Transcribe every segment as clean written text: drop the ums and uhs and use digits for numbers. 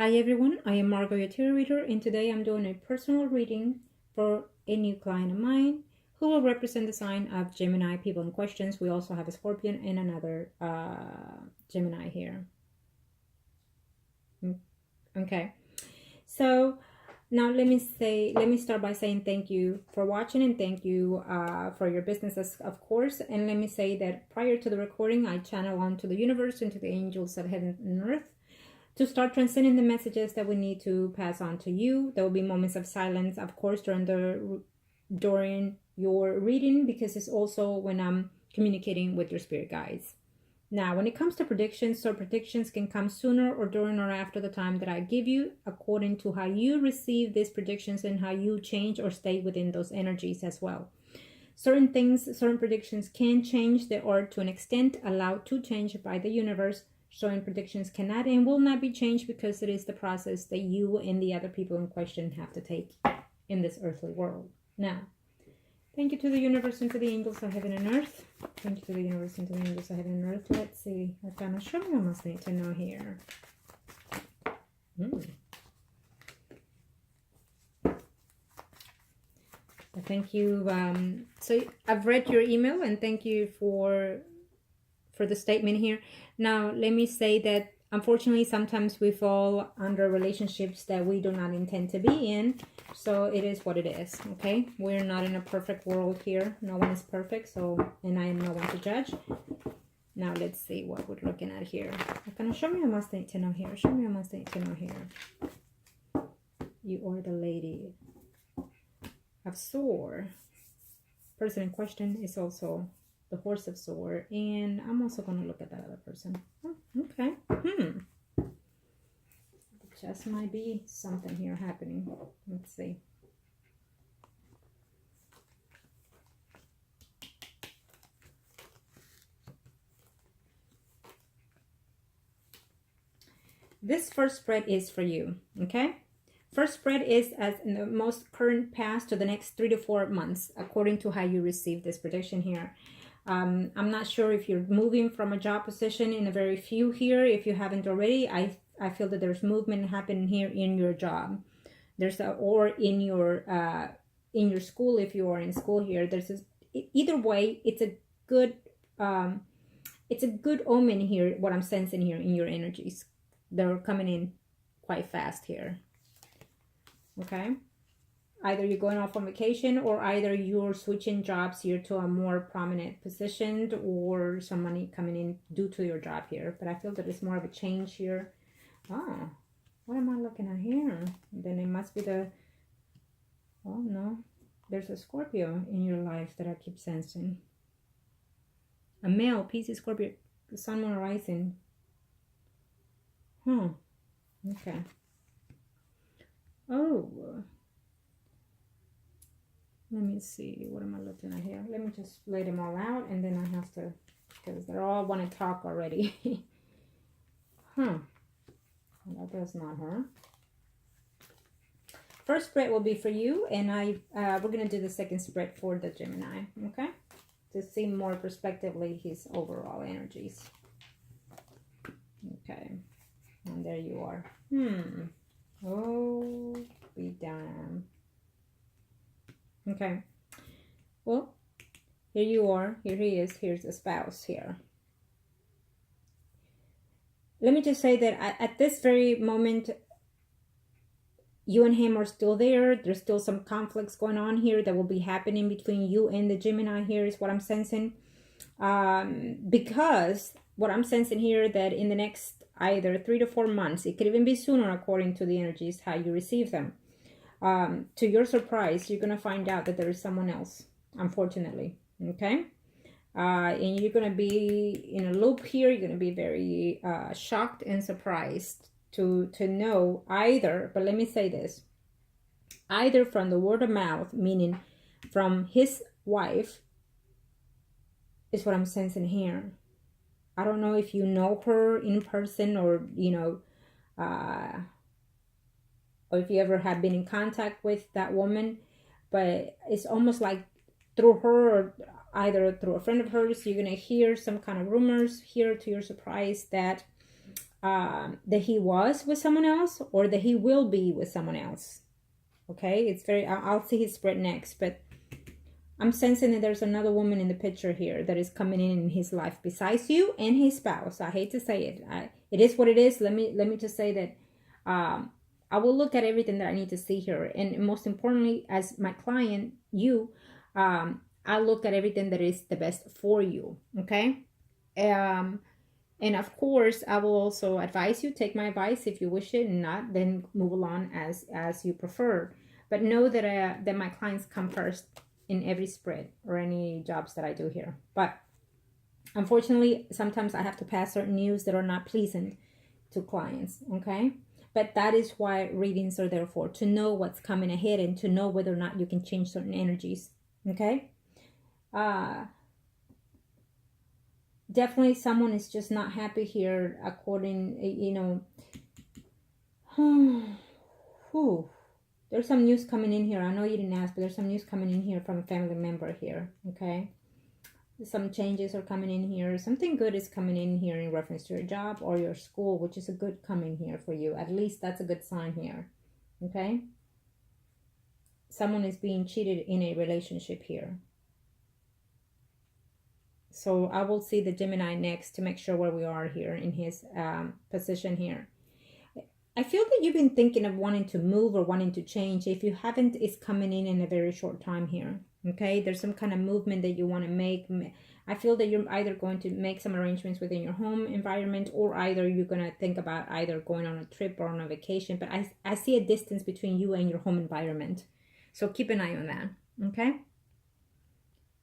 Hi everyone, I am Margourtarotreader and today I'm doing a personal reading for a new client of mine who will represent the sign of Gemini people in questions. We also have a Scorpion and another Gemini here. Okay, so now let me start by saying thank you for watching and thank you for your business, of course. And let me say that prior to the recording, I channel onto the universe and to the angels of heaven and earth to start transcending the messages that we need to pass on to you. There will be moments of silence, of course, during your reading, because it's also when I'm communicating with your spirit guides. Now, when it comes to predictions, so predictions can come sooner or during or after the time that I give you, according to how you receive these predictions and how you change or stay within those energies as well. Certain predictions can change. They are to an extent allowed to change by the universe. Certain predictions cannot and will not be changed because it is the process that you and the other people in question have to take in this earthly world. Now, thank you to the universe and to the angels of heaven and earth. Thank you to the universe and to the angels of heaven and earth. Let's see. I kind of sure we almost need to know here. Thank you. So I've read your email and thank you for the statement here. Now, let me say that unfortunately, sometimes we fall under relationships that we do not intend to be in. So it is what it is, okay? We're not in a perfect world here. No one is perfect, and I am no one to judge. Now, let's see what we're looking at here. Okay, show me a must need to know here. Show me a must need to know here. You are the lady of Sword. Person in question is also the Horse of Sword, and I'm also going to look at that other person. Oh, okay. Just might be something here happening. Let's see. This first spread is for you, okay? First spread is as in the most current past to the next 3 to 4 months, according to how you receive this prediction here. I'm not sure if you're moving from a job position in a very few here. If you haven't already, I feel that there's movement happening here in your job. Or in your school, if you are in school here. Either way, it's a good omen here, what I'm sensing here in your energies. They're coming in quite fast here. Okay? Either you're going off on vacation or either you're switching jobs here to a more prominent position or some money coming in due to your job here. But I feel that it's more of a change here. Ah, what am I looking at here? Then it must be oh no, there's a Scorpio in your life that I keep sensing. A male, Pisces, Scorpio, Sun, Moon, Rising. Okay. Oh. Let me see, what am I looking at here? Let me just lay them all out and then I have to, because they all want to talk already. Well, that's not her. First spread will be for you, and we're going to do the second spread for the Gemini, okay? To see more prospectively his overall energies. Okay, and there you are. Oh, be damned. Okay, well, here you are. Here he is. Here's the spouse here. Let me just say that at this very moment, you and him are still there. There's still some conflicts going on here that will be happening between you and the Gemini here is what I'm sensing. Because what I'm sensing here that in the next either 3 to 4 months, it could even be sooner according to the energies, how you receive them. To your surprise, you're going to find out that there is someone else, unfortunately, okay? And you're going to be in a loop here. You're going to be very shocked and surprised to know either, but let me say this, either from the word of mouth, meaning from his wife, is what I'm sensing here. I don't know if you know her in person or, or if you ever have been in contact with that woman, but it's almost like through her or either through a friend of hers, you're going to hear some kind of rumors here to your surprise that that he was with someone else or that he will be with someone else. Okay, it's very, I'll see his spread next, but I'm sensing that there's another woman in the picture here that is coming in his life besides you and his spouse. I hate to say it. It is what it is. Let me just say that I will look at everything that I need to see here. And most importantly, as my client, you, I look at everything that is the best for you. Okay. And of course, I will also advise you, take my advice if you wish it, and not, then move along as you prefer. But know that that my clients come first in every spread or any jobs that I do here. But unfortunately, sometimes I have to pass certain news that are not pleasant to clients, okay? But that is why readings are there for, to know what's coming ahead and to know whether or not you can change certain energies, okay? Definitely someone is just not happy here according, whew. There's some news coming in here. I know you didn't ask, but there's some news coming in here from a family member here, okay? Some changes are coming in here. Something good is coming in here in reference to your job or your school, which is a good coming here for you. At least that's a good sign here, okay? Someone is being cheated in a relationship here. So I will see the Gemini next to make sure where we are here in his position here. I feel that you've been thinking of wanting to move or wanting to change. If you haven't, it's coming in a very short time here. Okay, there's some kind of movement that you want to make. I feel that you're either going to make some arrangements within your home environment, or either you're going to think about either going on a trip or on a vacation. But I see a distance between you and your home environment. So keep an eye on that. Okay.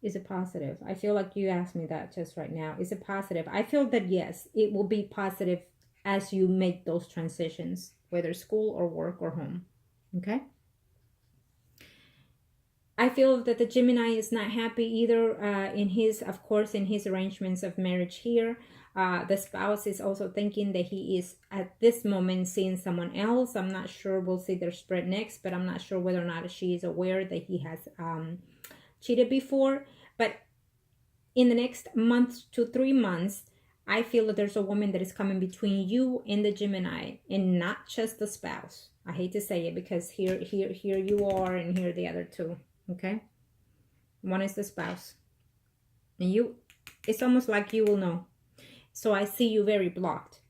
Is it positive? I feel like you asked me that just right now. Is it positive? I feel that yes, it will be positive as you make those transitions, whether school or work or home. Okay. I feel that the Gemini is not happy either in his, of course, in his arrangements of marriage here. The spouse is also thinking that he is at this moment seeing someone else. I'm not sure. We'll see their spread next, but I'm not sure whether or not she is aware that he has cheated before. But in the next month to 3 months, I feel that there's a woman that is coming between you and the Gemini, and not just the spouse. I hate to say it, because here you are, and here the other two. Okay, one is the spouse, and you, it's almost like you will know. So I see you very blocked.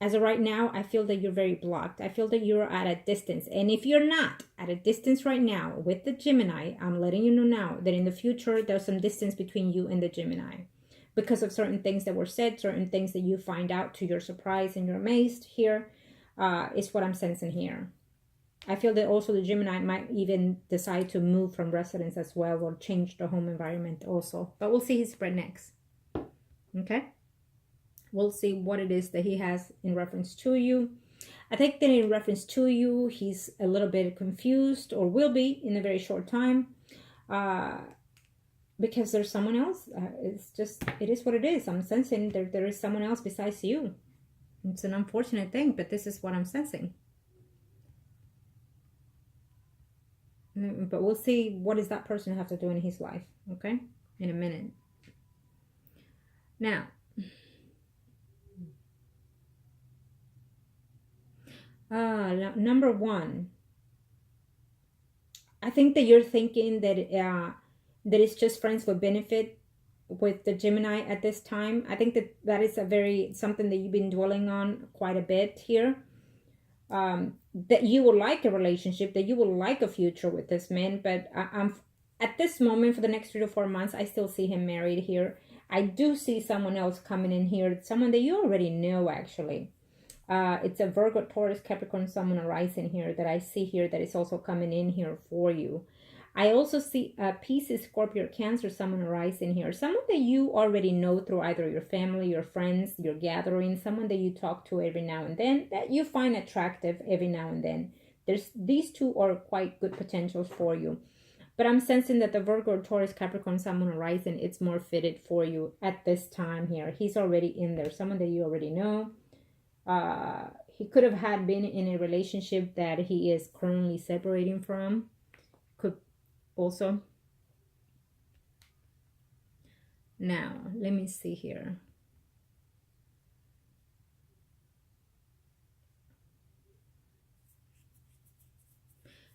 As of right now, I feel that you're very blocked. I feel that you're at a distance. And if you're not at a distance right now with the Gemini, I'm letting you know now that in the future, there's some distance between you and the Gemini. Because of certain things that were said, certain things that you find out to your surprise and you're amazed here, is what I'm sensing here. I feel that also the Gemini might even decide to move from residence as well, or change the home environment also. But we'll see his spread next. Okay? We'll see what it is that he has in reference to you. I think that in reference to you, he's a little bit confused, or will be in a very short time. Because there's someone else. It's just, it is what it is. I'm sensing there is someone else besides you. It's an unfortunate thing, but this is what I'm sensing. But we'll see what does that person have to do in his life, okay? In a minute. Now, number one, I think that you're thinking that that it's just friends with benefit with the Gemini at this time. I think that is something that you've been dwelling on quite a bit here. That you would like a relationship, that you would like a future with this man, but I'm at this moment for the next 3 to 4 months, I still see him married here. I do see someone else coming in here, someone that you already know actually. It's a Virgo, Taurus, Capricorn, Sun, and Rising here that I see here that is also coming in here for you. I also see Pisces, Scorpio, Cancer, Sun, and Rising here. Someone that you already know through either your family, your friends, your gathering, someone that you talk to every now and then, that you find attractive every now and then. These two are quite good potentials for you. But I'm sensing that the Virgo, Taurus, Capricorn, Sun, and Rising, it's more fitted for you at this time here. He's already in there, someone that you already know. He could have been in a relationship that he is currently separating from. Could also. Now, let me see here.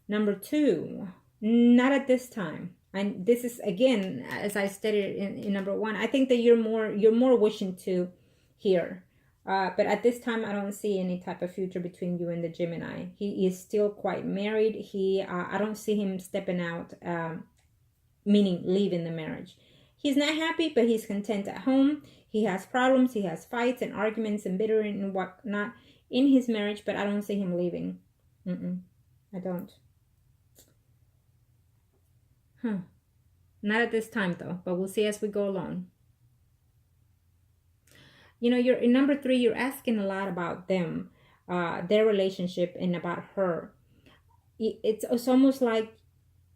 Number 2, not at this time. And this is, again, as I stated in number 1, I think that you're more wishing to here. But at this time, I don't see any type of future between you and the Gemini. He is still quite married. I don't see him stepping out, meaning leaving the marriage. He's not happy, but he's content at home. He has problems. He has fights and arguments and bitterness and whatnot in his marriage, but I don't see him leaving. I don't. Not at this time, though, but we'll see as we go along. You know, you're in number 3, you're asking a lot about them, their relationship, and about her. It's almost like,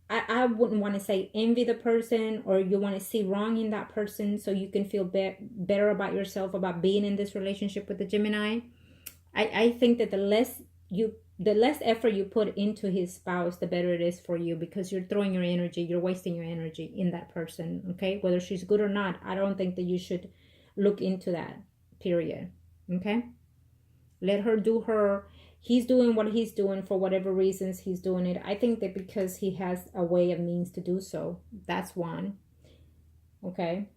I wouldn't want to say envy the person, or you want to see wrong in that person so you can feel better about yourself about being in this relationship with the Gemini. I think that the less effort you put into his spouse, the better it is for you, because you're throwing your energy, you're wasting your energy in that person, okay? Whether she's good or not, I don't think that you should look into that, period, okay? Let her do her. He's doing what he's doing for whatever reasons he's doing it. I think that because he has a way of means to do so. That's one, okay?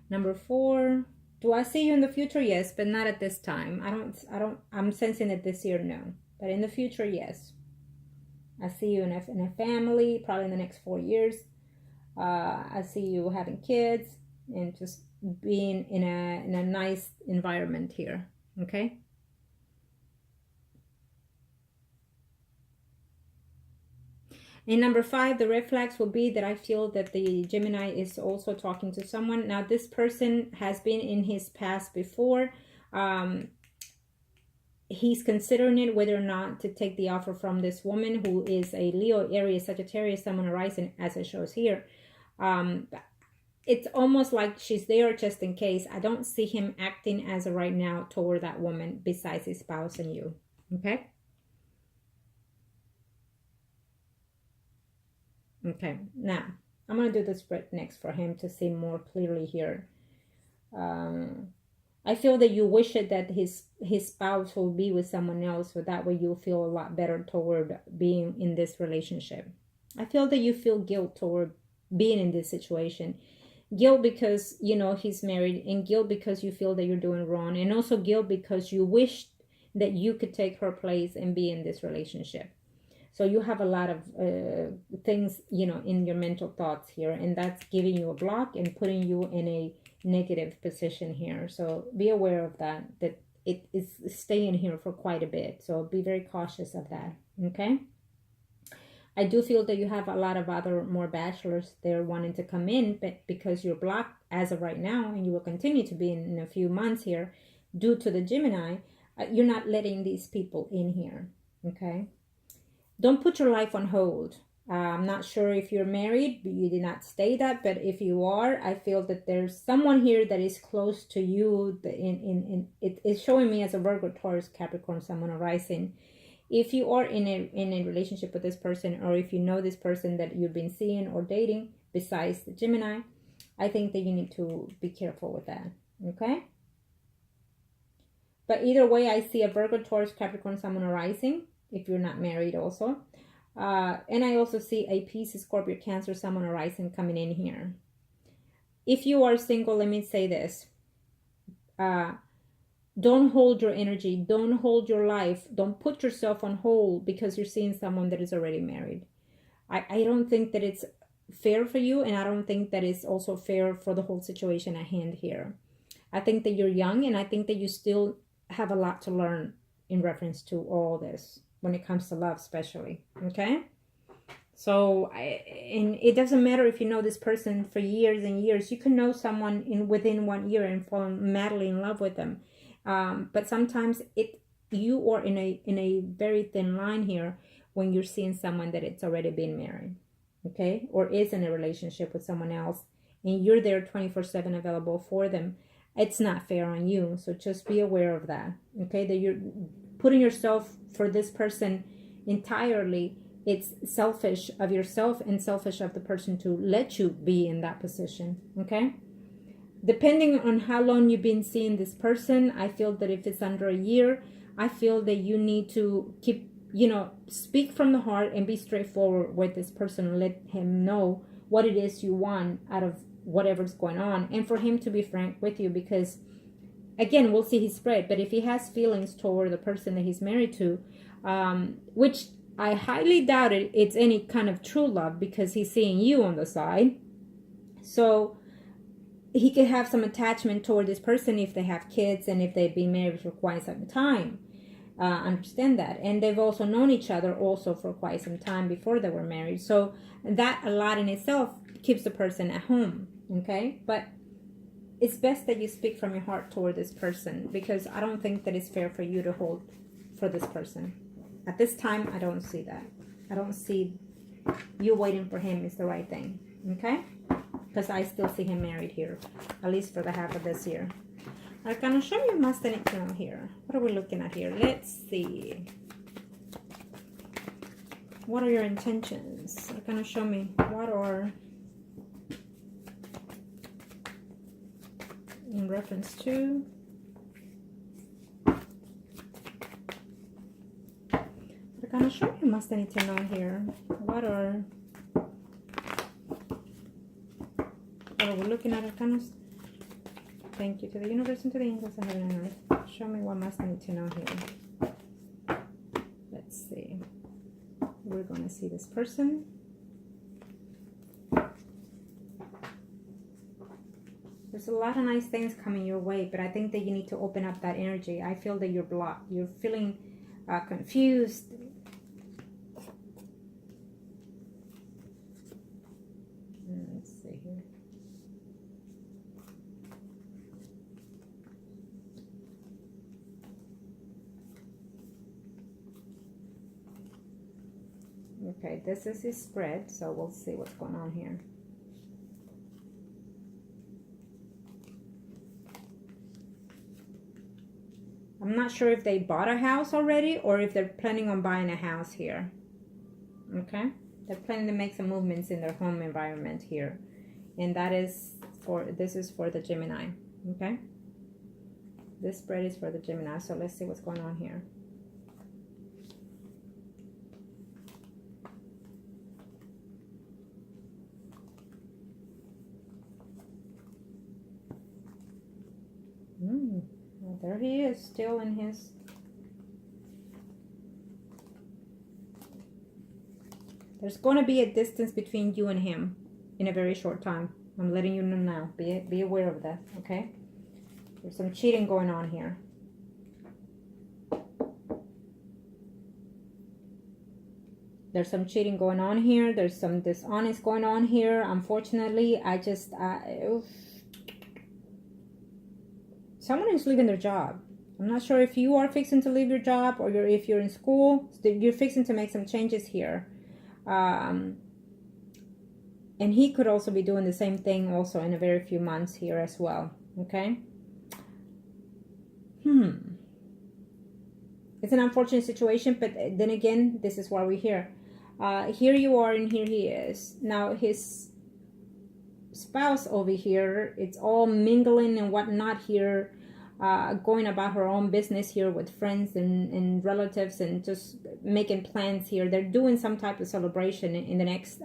Number 4, do I see you in the future? Yes, but not at this time. I'm sensing it this year, no. But in the future, yes. I see you in a family, probably in the next 4 years. I see you having kids and just being in a nice environment here, okay? And number 5, the red flags will be that I feel that the Gemini is also talking to someone. Now, this person has been in his past before. He's considering it whether or not to take the offer from this woman who is a Leo, Aries, Sagittarius, Sun, Moon, Rising, as it shows here. It's almost like she's there just in case. I don't see him acting as of right now toward that woman besides his spouse and you, okay? Okay, now I'm going to do the spread next for him to see more clearly here. I feel that you wish it that his spouse will be with someone else, so that way you'll feel a lot better toward being in this relationship. I feel that you feel guilt toward being in this situation. Guilt because, you know, he's married, and guilt because you feel that you're doing wrong, and also guilt because you wish that you could take her place and be in this relationship. So you have a lot of things, you know, in your mental thoughts here, and that's giving you a block and putting you in a negative position here. So be aware of that it is staying here for quite a bit. So be very cautious of that, okay? I do feel that you have a lot of more bachelors there wanting to come in, but because you're blocked as of right now, and you will continue to be in a few months here due to the Gemini, you're not letting these people in here, okay? Don't put your life on hold. I'm not sure if you're married, but you did not state that. But if you are, I feel that there's someone here that is close to you. It is showing me as a Virgo, Taurus, Capricorn, Sun, Moon, Rising. If you are in a relationship with this person, or if you know this person that you've been seeing or dating besides the Gemini, I think that you need to be careful with that. Okay? But either way, I see a Virgo, Taurus, Capricorn, Sun, Moon, Rising. If you're not married also. And I also see a Pisces, Scorpio, Cancer, Sun, Moon, Rising coming in here. If you are single, let me say this. Don't hold your energy. Don't hold your life. Don't put yourself on hold because you're seeing someone that is already married. I don't think that it's fair for you, and I don't think that it's also fair for the whole situation at hand here. I think that you're young, and I think that you still have a lot to learn in reference to all this. When it comes to love, especially, okay? So, and it doesn't matter if you know this person for years and years. You can know someone within 1 year and fall madly in love with them. But sometimes you are in a very thin line here when you're seeing someone that it's already been married, okay? Or is in a relationship with someone else, and you're there 24/7 available for them. It's not fair on you. So just be aware of that, okay? That you're putting yourself for this person entirely. It's selfish of yourself and selfish of the person to let you be in that position, okay? depending on how long you've been seeing this person, I feel that if it's under a year, I feel that you need to keep, speak from the heart and be straightforward with this person and let him know what it is you want out of whatever's going on, and for him to be frank with you, because again, we'll see his spread. But if he has feelings toward the person that he's married to, which I highly doubt it's any kind of true love, because he's seeing you on the side. So he could have some attachment toward this person if they have kids and if they've been married for quite some time. Understand that. And they've also known each other also for quite some time before they were married. So that a lot in itself keeps the person at home. Okay? But it's best that you speak from your heart toward this person, because I don't think that it's fair for you to hold for this person. At this time, I don't see that. I don't see you waiting for him is the right thing. Okay? Because I still see him married here, at least for the half of this year. Arcana, show me más de know here. What are we looking at here? Let's see. What are your intentions? Arcana, show me. What are... in reference to... Arcana, show me más de know here. What are we looking at, Arcanas? Thank you to the universe and to the angels of heaven and earth. Show me what must I need to know here. Let's see. We're going to see this person. There's a lot of nice things coming your way, but I think that you need to open up that energy. I feel that you're blocked. You're feeling confused. Let's see here. Okay, this is his spread, so we'll see what's going on here. I'm not sure if they bought a house already or if they're planning on buying a house here. Okay? They're planning to make some movements in their home environment here. And that is this is for the Gemini. Okay? This spread is for the Gemini, so let's see what's going on here. Well, there he is, still in his... There's going to be a distance between you and him in a very short time. I'm letting you know now. Be aware of that, okay? There's some cheating going on here. There's some cheating going on here. There's some dishonest going on here. Unfortunately, someone is leaving their job. I'm not sure if you are fixing to leave your job or if you're in school. You're fixing to make some changes here. And he could also be doing the same thing also in a very few months here as well. Okay? It's an unfortunate situation, but then again, this is why we're here. Here you are and here he is. Now his spouse over here, it's all mingling and whatnot here, going about her own business here with friends and relatives and just making plans here. They're doing some type of celebration in the next,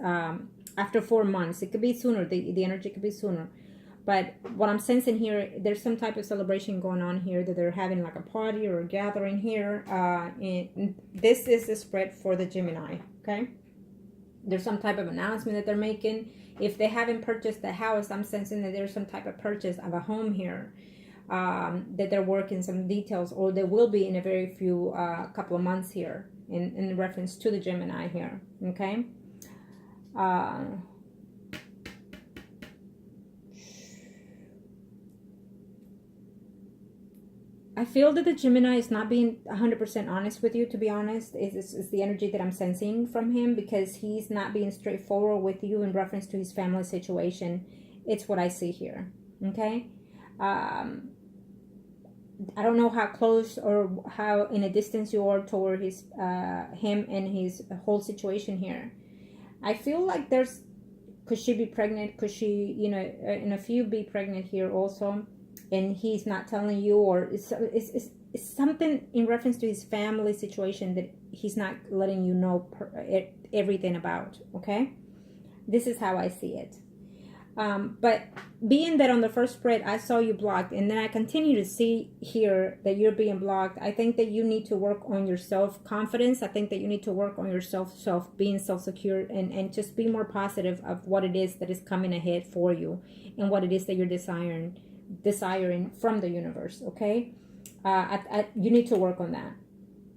after 4 months. It could be sooner, the energy could be sooner. But what I'm sensing here, there's some type of celebration going on here, that they're having like a party or a gathering here. And this is the spread for the Gemini, okay? There's some type of announcement that they're making. If they haven't purchased the house, I'm sensing that there's some type of purchase of a home here, that they're working some details, or they will be in a very few couple of months here in reference to the Gemini here, okay? I feel that the Gemini is not being 100% honest with you, to be honest. It's the energy that I'm sensing from him, because he's not being straightforward with you in reference to his family situation. It's what I see here, okay? I don't know how close or how in a distance you are toward him and his whole situation here. I feel like there's Could she be pregnant? Could she, you know, and if you be pregnant here also, and he's not telling you, or it's something in reference to his family situation that he's not letting you know everything about, okay? This is how I see it. But being that on the first spread I saw you blocked, and then I continue to see here that you're being blocked, I think that you need to work on your self-confidence. I think that you need to work on your being self-secure, and just be more positive of what it is that is coming ahead for you, and what it is that you're desiring from the universe, okay? You need to work on that.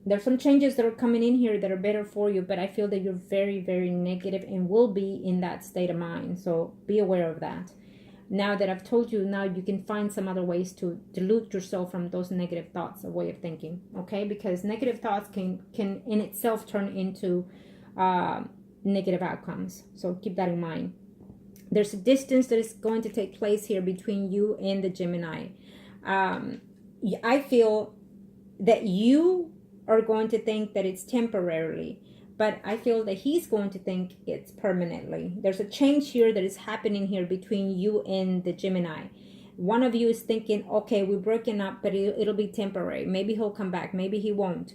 There's some changes that are coming in here that are better for you, but I feel that you're very, very negative and will be in that state of mind. So be aware of that. Now that I've told you, now you can find some other ways to dilute yourself from those negative thoughts, a way of thinking, okay? Because negative thoughts can in itself turn into negative outcomes. So keep that in mind. There's a distance that is going to take place here between you and the Gemini. I feel that you are going to think that it's temporarily, but I feel that he's going to think it's permanently. There's a change here that is happening here between you and the Gemini. One of you is thinking, okay, we're breaking up, but it'll be temporary. Maybe he'll come back, maybe he won't.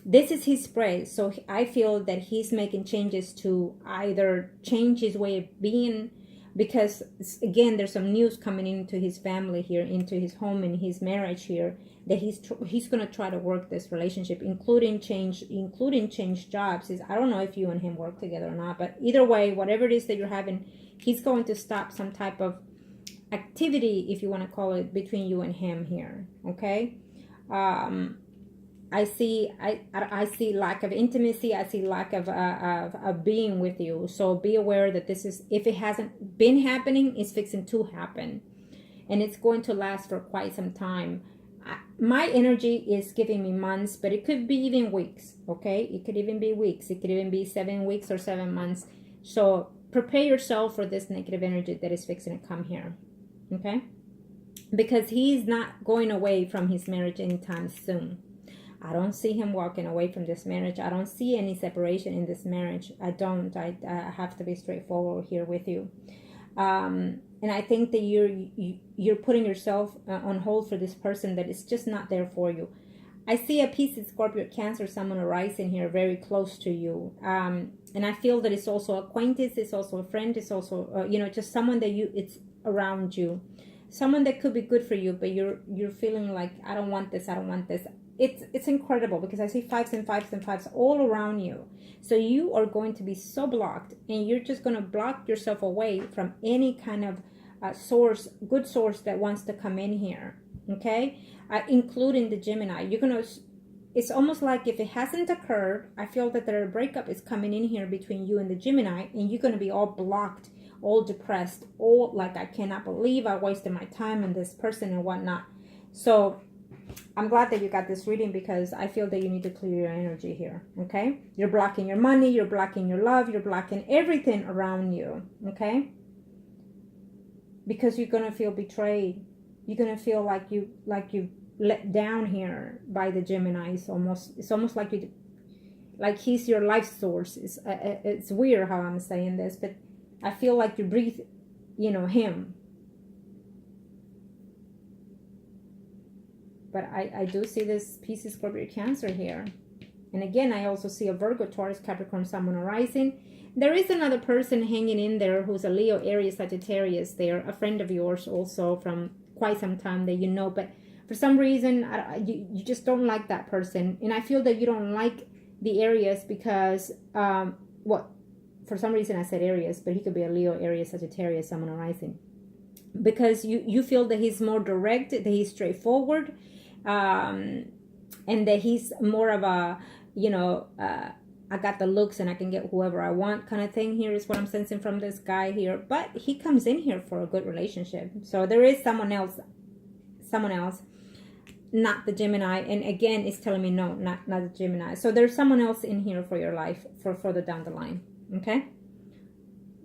This is his spread, so I feel that he's making changes to either change his way of being, because again, there's some news coming into his family here, into his home and his marriage here, that he's going to try to work this relationship, including change jobs. I don't know if you and him work together or not, but either way, whatever it is that you're having, he's going to stop some type of activity, if you want to call it, between you and him here, okay? I see lack of intimacy. I see lack of being with you. So be aware that this is, if it hasn't been happening, it's fixing to happen, and it's going to last for quite some time. My energy is giving me months, but it could be even weeks, okay? It could even be weeks. It could even be 7 weeks or 7 months. So prepare yourself for this negative energy that is fixing to come here, okay? Because he's not going away from his marriage anytime soon. I don't see him walking away from this marriage. I don't see any separation in this marriage. I don't. I have to be straightforward here with you. And I think that you're putting yourself on hold for this person that is just not there for you. I see a Pisces, Scorpio, Cancer, someone arising here very close to you. And I feel that it's also acquaintance, it's also a friend, it's also, just someone that it's around you. Someone that could be good for you, but you're feeling like, I don't want this, I don't want this. It's incredible, because I see 5s and 5s and 5s all around you. So you are going to be so blocked, and you're just going to block yourself away from any kind of good source that wants to come in here, okay? Including the Gemini. It's almost like if it hasn't occurred, I feel that a breakup is coming in here between you and the Gemini, and you're going to be all blocked, all depressed, all like, I cannot believe I wasted my time on this person and whatnot. So I'm glad that you got this reading, because I feel that you need to clear your energy here, okay? You're blocking your money, you're blocking your love, you're blocking everything around you, okay? Because you're going to feel betrayed. You're going to feel like you let down here by the Gemini. It's almost like he's your life source. It's weird how I'm saying this, but I feel like you breathe, him. But I do see this Pisces, Scorpio, Cancer here. And again, I also see a Virgo, Taurus, Capricorn, someone arising. There is another person hanging in there who's a Leo, Aries, Sagittarius there, a friend of yours also from quite some time that you know. But for some reason, you just don't like that person. And I feel that you don't like the Aries because, for some reason I said Aries, but he could be a Leo, Aries, Sagittarius, someone arising. Because you feel that he's more direct, that he's straightforward, and that he's more of a, I got the looks and I can get whoever I want kind of thing. Here is what I'm sensing from this guy here. But he comes in here for a good relationship. So there is someone else, not the Gemini. And again, it's telling me no, not the Gemini. So there's someone else in here for your life for further down the line. Okay?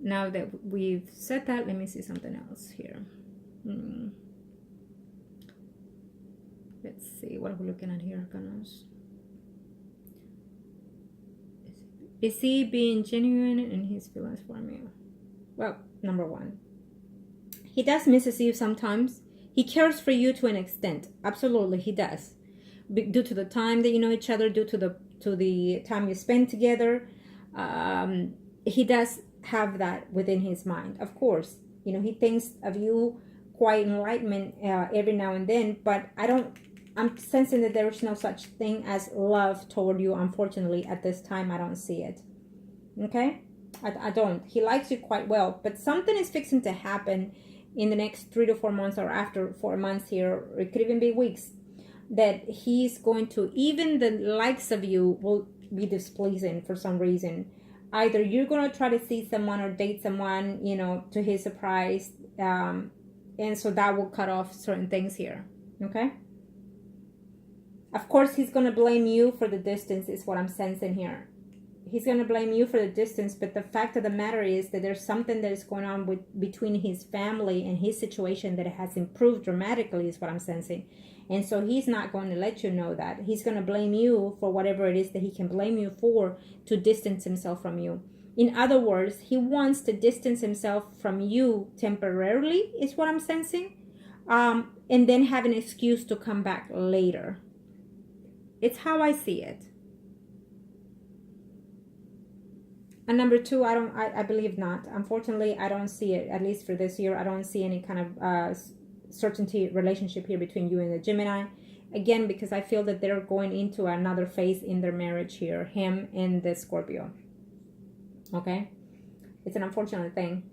Now that we've said that, let me see something else here. Let's see, what are we looking at here, Arcanos? Is he being genuine in his feelings for me? Well, number one, he does misses you sometimes. He cares for you to an extent. Absolutely, he does. Due to the time that you know each other, due to the time you spend together, he does have that within his mind. Of course, you know, he thinks of you quite enlightenment every now and then, but I'm sensing that there is no such thing as love toward you. Unfortunately, at this time, I don't see it. Okay? I don't. He likes you quite well, but something is fixing to happen in the next 3 to 4 months, or after 4 months here, or it could even be weeks, that he's going to, even the likes of you will be displeasing for some reason. Either you're going to try to see someone or date someone, you know, to his surprise, and so that will cut off certain things here. Okay? Of course, he's going to blame you for the distance, is what I'm sensing here. He's going to blame you for the distance, but the fact of the matter is that there's something that is going on between his family and his situation that has improved dramatically, is what I'm sensing. And so he's not going to let you know that. He's going to blame you for whatever it is that he can blame you for to distance himself from you. In other words, he wants to distance himself from you temporarily, is what I'm sensing, and then have an excuse to come back later. It's how I see it. And number two, I believe not. Unfortunately, I don't see it, at least for this year. I don't see any kind of certainty relationship here between you and the Gemini. Again, because I feel that they're going into another phase in their marriage here, him and the Scorpio. Okay? It's an unfortunate thing.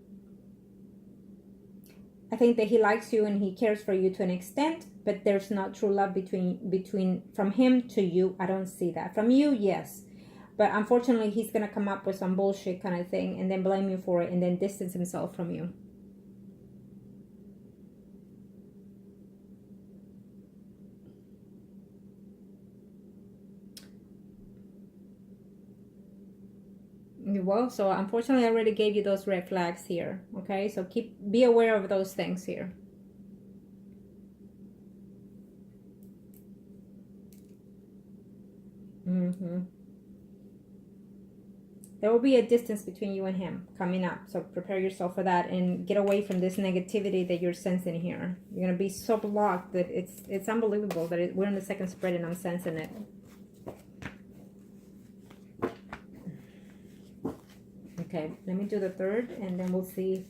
I think that he likes you and he cares for you to an extent, but there's not true love between from him to you. I don't see that. From you, yes. But unfortunately, he's going to come up with some bullshit kind of thing and then blame you for it and then distance himself from you. Well, so unfortunately, I already gave you those red flags here. Okay, so be aware of those things here. There will be a distance between you and him coming up. So prepare yourself for that and get away from this negativity that you're sensing here. You're going to be so blocked that it's unbelievable that we're in the second spread and I'm sensing it. Okay, let me do the third and then we'll see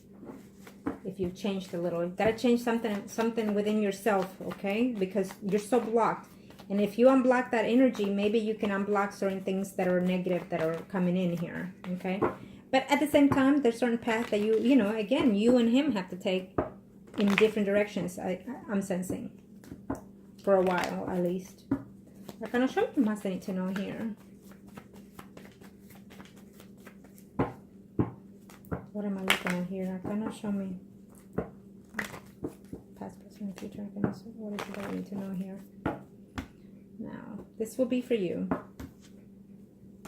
if you've changed a little. You've got to change something within yourself, okay? Because you're so blocked. And if you unblock that energy, maybe you can unblock certain things that are negative that are coming in here, okay? But at the same time, there's certain paths that you know, again, you and him have to take in different directions, I'm sensing. For a while, at least. What kind of show you must need to know here? What am I looking at here? Cannot show me. Past, present, future. What is it that I need to know here? Now, this will be for you.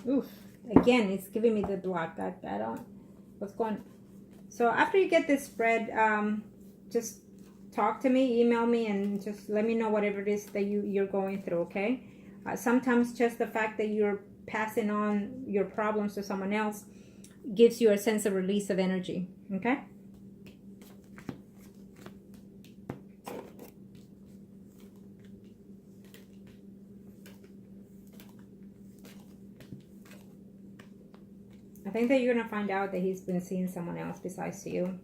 Oof. Again, it's giving me the block. I don't... What's going on? So after you get this spread, just talk to me, email me, and just let me know whatever it is that you're going through, okay? Sometimes just the fact that you're passing on your problems to someone else gives you a sense of release of energy, okay? I think that you're going to find out that he's been seeing someone else besides you,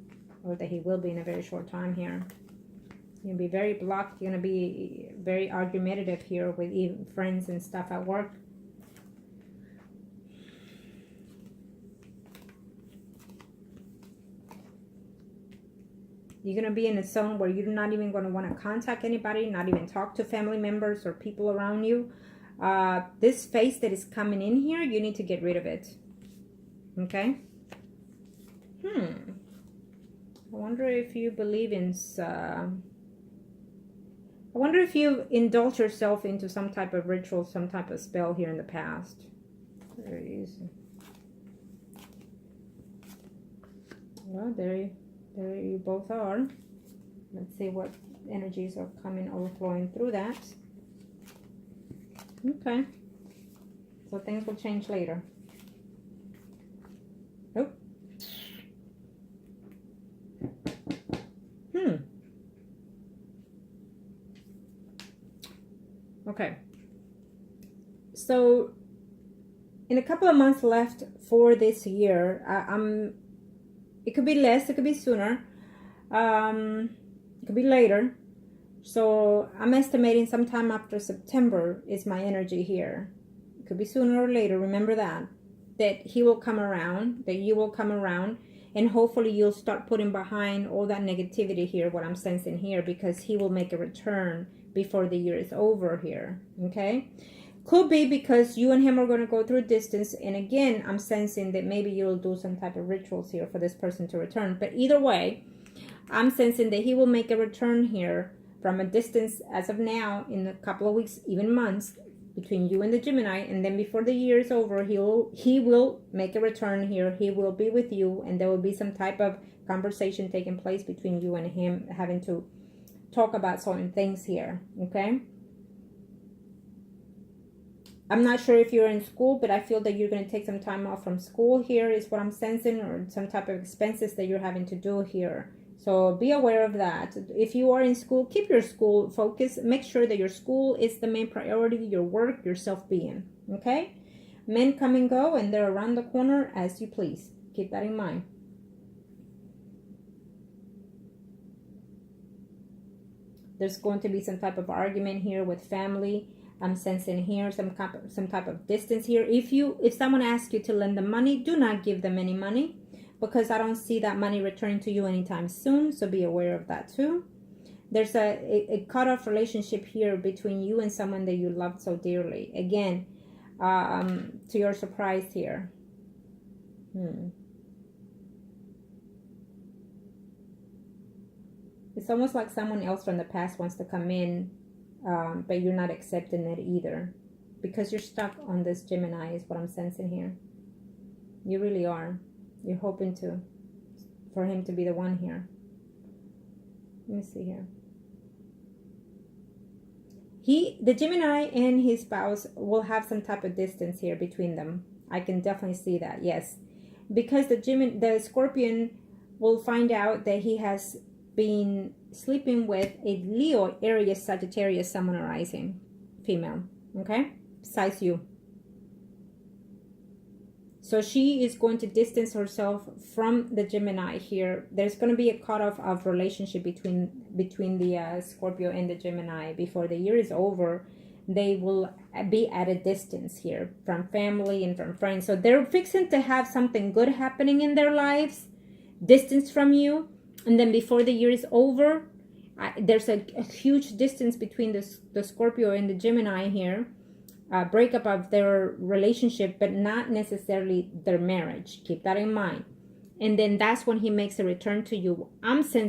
or that he will be in a very short time here. You're going to be very blocked. You're going to be very argumentative here with even friends and stuff at work. You're going to be in a zone where you're not even going to want to contact anybody, not even talk to family members or people around you. This phase that is coming in here, you need to get rid of it. Okay? I wonder if you believe in... I wonder if you indulge yourself into some type of ritual, some type of spell here in the past. Very easy. Well, there you both are. Let's see what energies are coming, overflowing through that. Okay. So things will change later. Oh. Okay. So in a couple of months left for this year, it could be less, it could be sooner, it could be later. So I'm estimating sometime after September is my energy here. It could be sooner or later. Remember that he will come around, that you will come around, and hopefully you'll start putting behind all that negativity here, what I'm sensing here, because he will make a return before the year is over here. Okay. Could be because you and him are going to go through distance. And again, I'm sensing that maybe you'll do some type of rituals here for this person to return. But either way, I'm sensing that he will make a return here from a distance as of now, in a couple of weeks, even months, between you and the Gemini. And then before the year is over, he will make a return here. He will be with you, and there will be some type of conversation taking place between you and him, having to talk about certain things here. Okay. I'm not sure if you're in school, but I feel that you're going to take some time off from school here is what I'm sensing, or some type of expenses that you're having to do here. So be aware of that. If you are in school, keep your school focus. Make sure that your school is the main priority, your work, your self-being. Okay? Men come and go, and they're around the corner as you please. Keep that in mind. There's going to be some type of argument here with family. I'm sensing here some type of distance here. If someone asks you to lend them money, do not give them any money, because I don't see that money returning to you anytime soon. So be aware of that too. There's a cut-off relationship here between you and someone that you loved so dearly. Again, to your surprise here. It's almost like someone else from the past wants to come in, but you're not accepting it either, because you're stuck on this Gemini is what I'm sensing here. You really are. You're hoping for him to be the one here. Let me see here. The Gemini and his spouse will have some type of distance here between them. I can definitely see that, yes. Because the Scorpion will find out that he has been sleeping with a Leo, Aries, Sagittarius, Sun, Moon, Rising female. Okay? Besides you. So she is going to distance herself from the Gemini here. There's going to be a cutoff of relationship between the Scorpio and the Gemini. Before the year is over, they will be at a distance here from family and from friends. So they're fixing to have something good happening in their lives, distance from you. And then before the year is over, there's a huge distance between the Scorpio and the Gemini here. Breakup of their relationship, but not necessarily their marriage. Keep that in mind. And then that's when he makes a return to you. I'm sensing